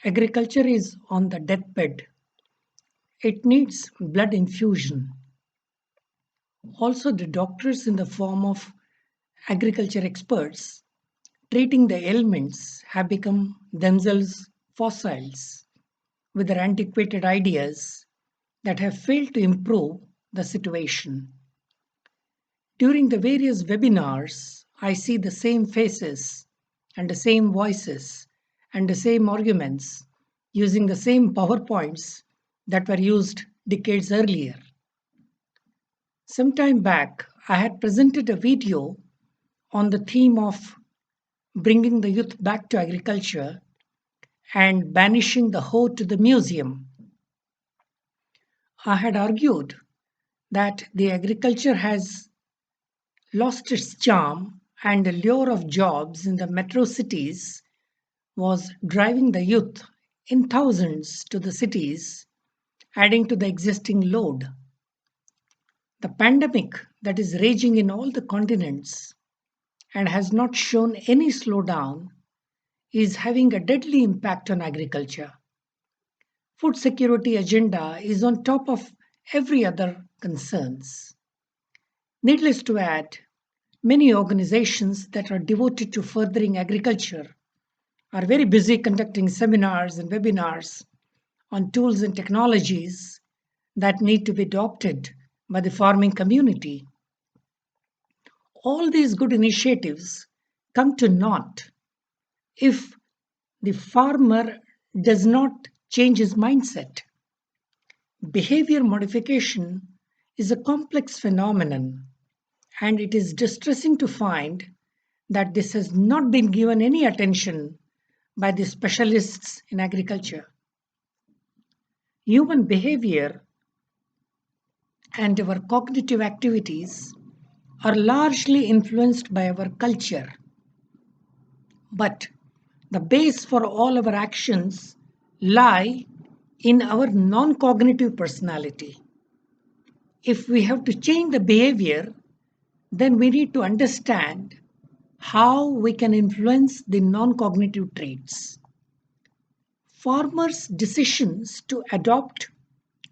Agriculture is on the deathbed. It needs blood infusion. Also, the doctors, in the form of agriculture experts, treating the ailments, have become themselves fossils with their antiquated ideas that have failed to improve the situation. During the various webinars, I see the same faces and the same voices and the same arguments using the same PowerPoints that were used decades earlier. Some time back, I had presented a video on the theme of bringing the youth back to agriculture and banishing the hoe to the museum. I had argued that the agriculture has lost its charm and the lure of jobs in the metro cities was driving the youth in thousands to the cities, adding to the existing load. The pandemic that is raging in all the continents and has not shown any slowdown is having a deadly impact on agriculture. Food security agenda is on top of every other concerns. Needless to add, many organizations that are devoted to furthering agriculture are very busy conducting seminars and webinars on tools and technologies that need to be adopted by the farming community. All these good initiatives come to naught if the farmer does not change his mindset. Behavior modification is a complex phenomenon, and it is distressing to find that this has not been given any attention by the specialists in agriculture. Human behavior and our cognitive activities are largely influenced by our culture, but the base for all our actions lie in our non-cognitive personality. If we have to change the behavior, then we need to understand how we can influence the non-cognitive traits. Farmers' decisions to adopt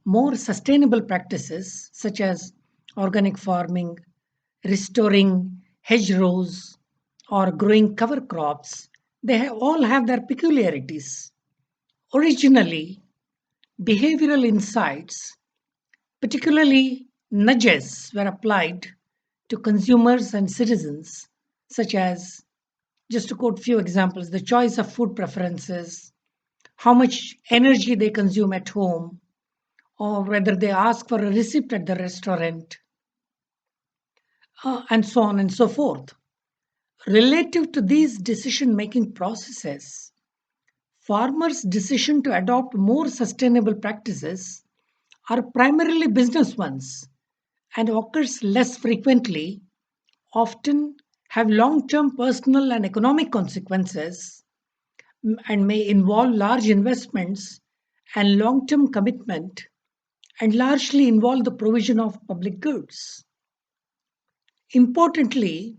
more sustainable practices such as organic farming, restoring hedgerows, or growing cover crops, all have their peculiarities. Originally, behavioral insights, particularly nudges, were applied to consumers and citizens, such as, just to quote few examples, the choice of food preferences, how much energy they consume at home, or whether they ask for a receipt at the restaurant, and so on and so forth. Relative to these decision making processes, farmers' decision to adopt more sustainable practices are primarily business ones and occurs less frequently, often have long-term personal and economic consequences, and may involve large investments and long-term commitment, and largely involve the provision of public goods. Importantly,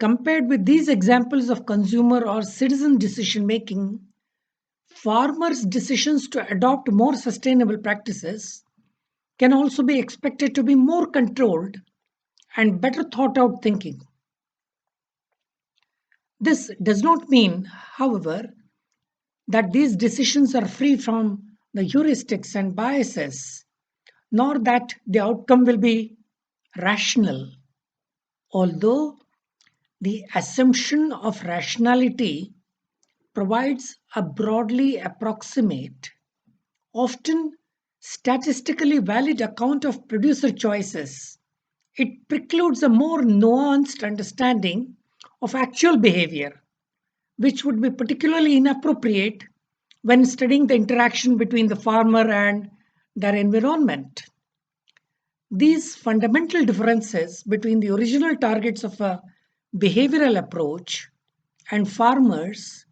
compared with these examples of consumer or citizen decision making, farmers' decisions to adopt more sustainable practices can also be expected to be more controlled and better thought out thinking. This does not mean, however, that these decisions are free from the heuristics and biases, nor that the outcome will be rational. Although the assumption of rationality provides a broadly approximate, often statistically valid account of producer choices, it precludes a more nuanced understanding of actual behavior, which would be particularly inappropriate when studying the interaction between the farmer and their environment. These fundamental differences between the original targets of a behavioral approach and farmers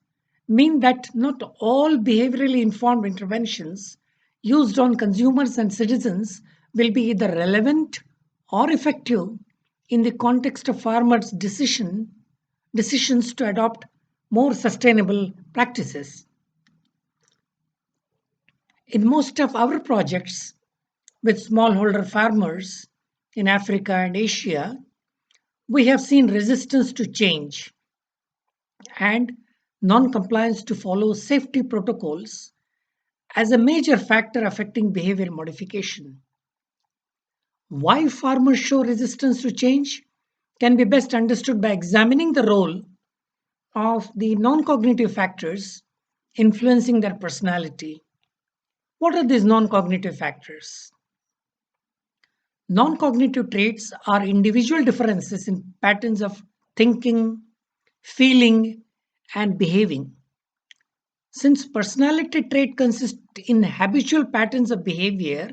mean that not all behaviorally informed interventions used on consumers and citizens will be either relevant or effective in the context of farmers' decisions to adopt more sustainable practices. In most of our projects with smallholder farmers in Africa and Asia, we have seen resistance to change and non compliance to follow safety protocols as a major factor affecting behavior modification. Why farmers show resistance to change can be best understood by examining the role of the non cognitive factors influencing their personality. What are these non cognitive factors? Non cognitive traits are individual differences in patterns of thinking, feeling, and behaving. Since personality trait consists in habitual patterns of behavior,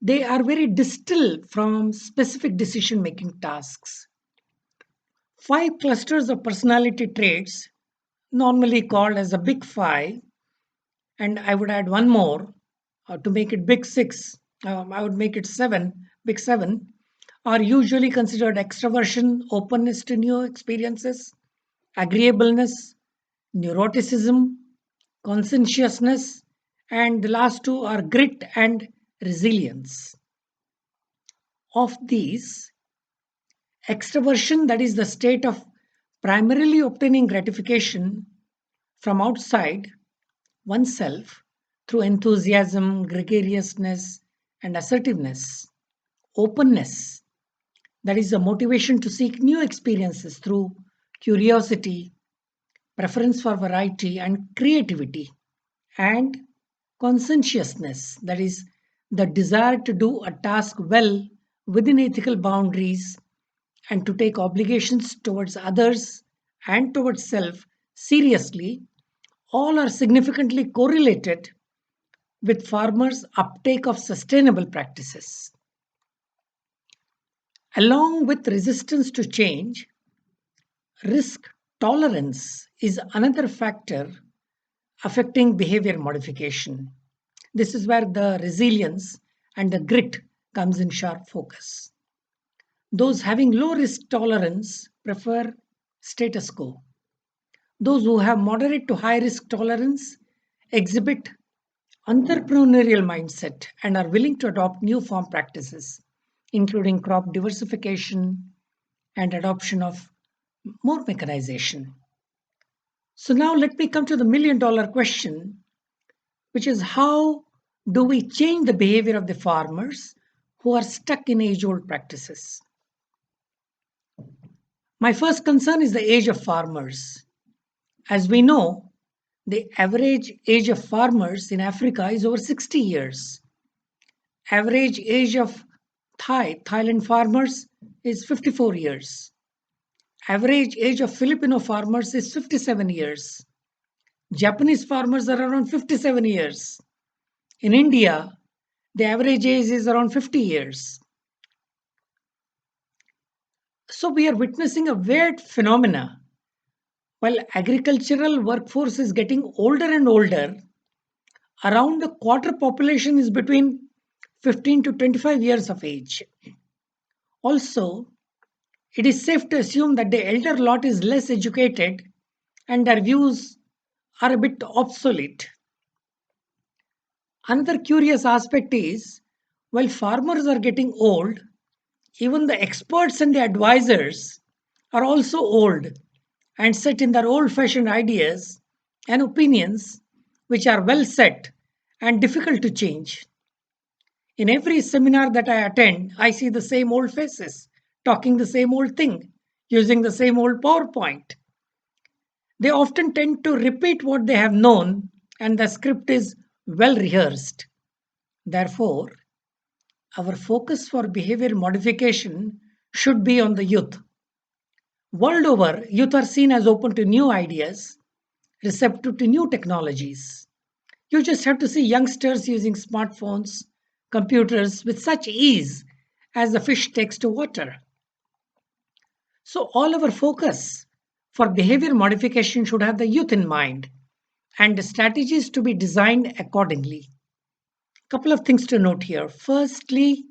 they are very distal from specific decision making tasks. Five clusters of personality traits, normally called as the big five, and I would add one more to make it big six. I would make it seven, big seven, are usually considered extroversion, openness to new experiences, agreeableness, neuroticism, conscientiousness, and the last two are grit and resilience. Of these, extroversion, that is the state of primarily obtaining gratification from outside oneself through enthusiasm, gregariousness, and assertiveness. Openness, that is the motivation to seek new experiences through curiosity, preference for variety, and creativity. And conscientiousness, that is the desire to do a task well within ethical boundaries and to take obligations towards others and towards self seriously, all are significantly correlated with farmers' uptake of sustainable practices. Along with resistance to change, risk tolerance is another factor affecting behavior modification. This is where the resilience and the grit comes in sharp focus. Those having low risk tolerance prefer status quo. Those who have moderate to high risk tolerance exhibit entrepreneurial mindset and are willing to adopt new farm practices, including crop diversification and adoption of more mechanization. So now let me come to the $1,000,000 question, which is how do we change the behavior of the farmers who are stuck in age old practices? My first concern is the age of farmers. As we know, the average age of farmers in Africa is over 60 years. Average age of Thailand farmers is 54 years. Average age of Filipino farmers is 57 years. Japanese farmers are around 57 years. In India, the average age is around 50 years. So we are witnessing a weird phenomena. While agricultural workforce is getting older and older, around a quarter population is between 15 to 25 years of age. Also, it is safe to assume that the elder lot is less educated and their views are a bit obsolete. Another curious aspect is while farmers are getting old, even the experts and the advisors are also old and set in their old fashioned ideas and opinions, which are well set and difficult to change. In every seminar that I attend, I see the same old faces talking the same old thing, using the same old PowerPoint. They often tend to repeat what they have known, and the script is well rehearsed. Therefore, our focus for behavior modification should be on the youth. World over, youth are seen as open to new ideas, receptive to new technologies. You just have to see youngsters using smartphones, computers with such ease as the fish takes to water. So, all our focus for behavior modification should have the youth in mind and the strategies to be designed accordingly. Couple of things to note here. Firstly,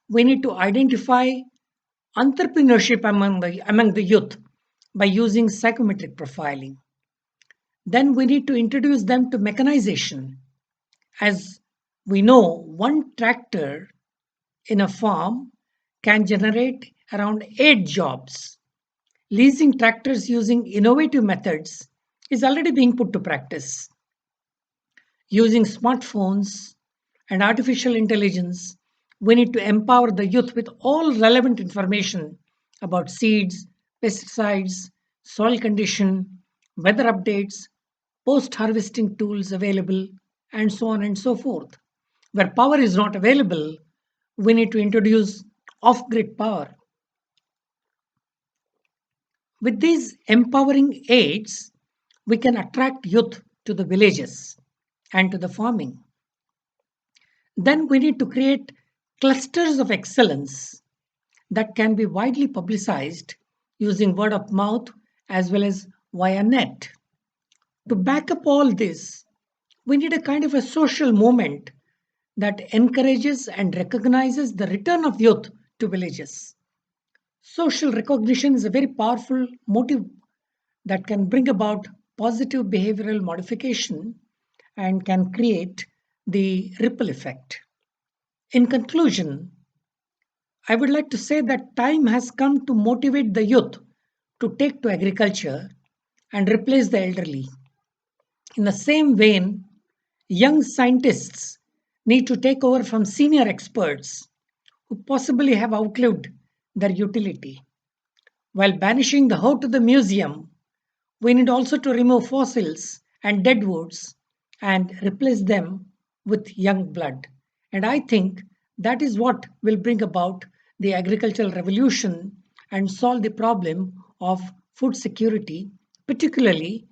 we need to identify entrepreneurship among the youth by using psychometric profiling. Then we need to introduce them to mechanization As we know, one tractor in a farm can generate around 8 jobs. Leasing tractors using innovative methods is already being put to practice. Using smartphones and artificial intelligence, we need to empower the youth with all relevant information about seeds, pesticides, soil condition, weather updates, post harvesting tools available, and so on and so forth. Where power is not available, we need to introduce off grid power. With these empowering aids, we can attract youth to the villages and to the farming. Then we need to create clusters of excellence that can be widely publicized using word of mouth as well as via net. To back up all this, we need a kind of a social movement that encourages and recognizes the return of youth to villages. Social recognition is a very powerful motive that can bring about positive behavioral modification and can create the ripple effect. In conclusion, I would like to say that time has come to motivate the youth to take to agriculture and replace the elderly. In the same vein, young scientists need to take over from senior experts who possibly have outlived their utility. While banishing the hoe to the museum, we need also to remove fossils and dead woods and replace them with young blood. And I think that is what will bring about the agricultural revolution and solve the problem of food security, particularly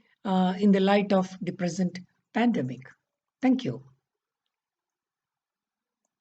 in the light of the present pandemic. Thank you.